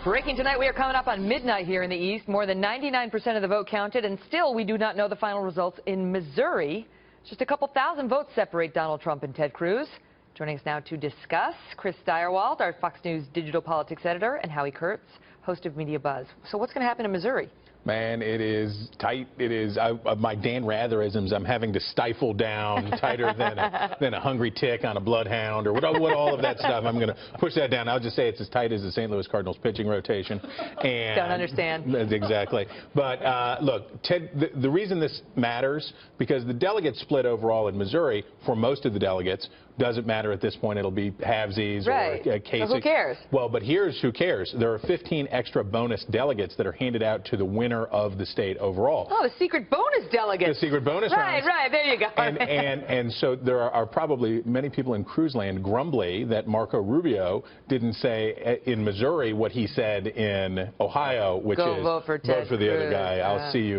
Breaking tonight, we are coming up on midnight here in the East. More than 99% of the vote counted, and still we do not know the final results in Missouri. Just a couple thousand votes separate Donald Trump and Ted Cruz. Joining us now to discuss, Chris Steyerwalt, our Fox News digital politics editor, and Howie Kurtz, host of MediaBuzz. So what's going to happen in Missouri? Man, it is tight. It is my Dan Ratherisms. I'm having to stifle down tighter than a hungry tick on a bloodhound, or what all of that stuff. I'm going to push that down. I'll just say it's as tight as the St. Louis Cardinals pitching rotation. And don't understand. Exactly. But look, Ted, the reason this matters, because the delegates split overall in Missouri for most of the delegates. Doesn't matter at this point. It'll be halvesies right. or Kasich. So who cares? Well, but here's who cares. There are 15 extra bonus delegates that are handed out to the winner of the state overall. Oh, the secret bonus delegates. The secret bonus rounds. Right, there you go. And so there are probably many people in Cruz land grumbly that Marco Rubio didn't say in Missouri what he said in Ohio, which is vote for the other guy. Yeah.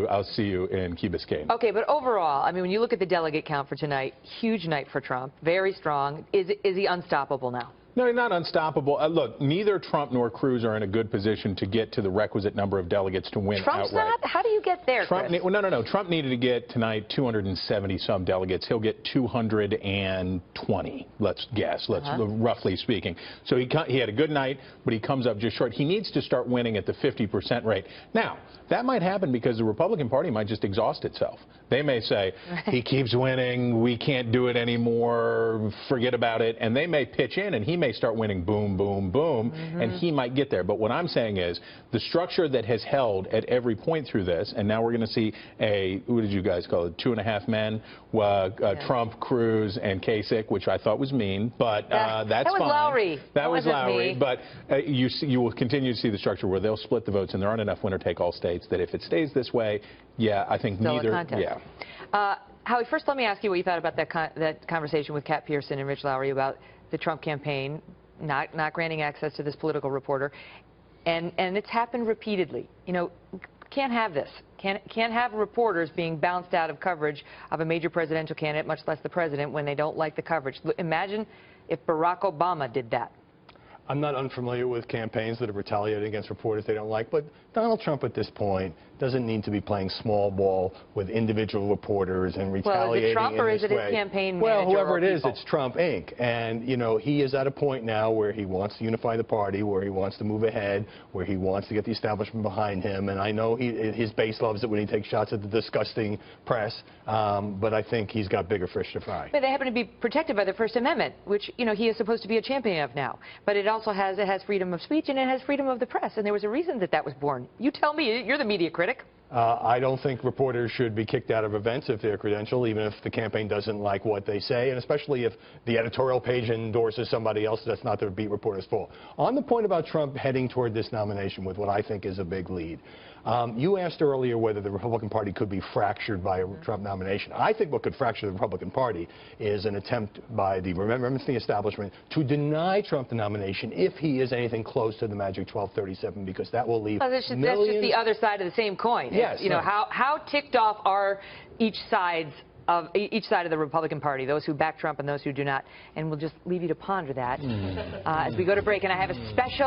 I'll see you in Key Biscayne. Okay, but overall, I mean, when you look at the delegate count for tonight, huge night for Trump, very strong. Is he unstoppable now? No, he's not unstoppable. Look, neither Trump nor Cruz are in a good position to get to the requisite number of delegates to win Trump's outright. not? How do you get there, Trump, Chris? no. Trump needed to get tonight 270-some delegates. He'll get 220, let's guess, roughly speaking. So he had a good night, but he comes up just short. He needs to start winning at the 50% rate. Now, that might happen because the Republican Party might just exhaust itself. They may say, he keeps winning, we can't do it anymore, forget about it, and they may pitch in and he may start winning boom, boom, boom, and he might get there. But what I'm saying is the structure that has held at every point through this, and now we're going to see what did you guys call it, 2.5 men, Trump, Cruz, and Kasich, which I thought was mean, but that's that was fine. Lowry. That was Lowry, me. but you will continue to see the structure where they'll split the votes, and there aren't enough winner-take-all states that if it stays this way, yeah, I think still neither. Howie, first let me ask you what you thought about that conversation with Kat Pearson and Rich Lowry about the Trump campaign not granting access to this political reporter, and it's happened repeatedly. You know, can't have this. Can't have reporters being bounced out of coverage of a major presidential candidate, much less the president, when they don't like the coverage. Imagine if Barack Obama did that. I'm not unfamiliar with campaigns that are retaliating against reporters they don't like, but Donald Trump at this point doesn't need to be playing small ball with individual reporters and retaliating Well, is it Trump or is it his campaign manager? Well, whoever it is, people? it's Trump, Inc. And, you know, he is at a point now where he wants to unify the party, where he wants to move ahead, where he wants to get the establishment behind him. And I know his base loves it when he takes shots at the disgusting press, but I think he's got bigger fish to fry. But they happen to be protected by the First Amendment, which, you know, he is supposed to be a champion of now. But it also has freedom of speech and it has freedom of the press. And there was a reason that was born. You tell me. You're the media critic. I don't think reporters should be kicked out of events if they're credentialed, even if the campaign doesn't like what they say, and especially if the editorial page endorses somebody else that's not their beat reporter's fault. On the point about Trump heading toward this nomination with what I think is a big lead, you asked earlier whether the Republican Party could be fractured by a Trump nomination. I think what could fracture the Republican Party is an attempt by the Remembering establishment to deny Trump the nomination if he is anything close to the magic 1237, because that will leave that's just the other side of the same coin. Yes. You know, how ticked off are each side of the Republican Party, those who back Trump and those who do not. And we'll just leave you to ponder that as we go to break. And I have a special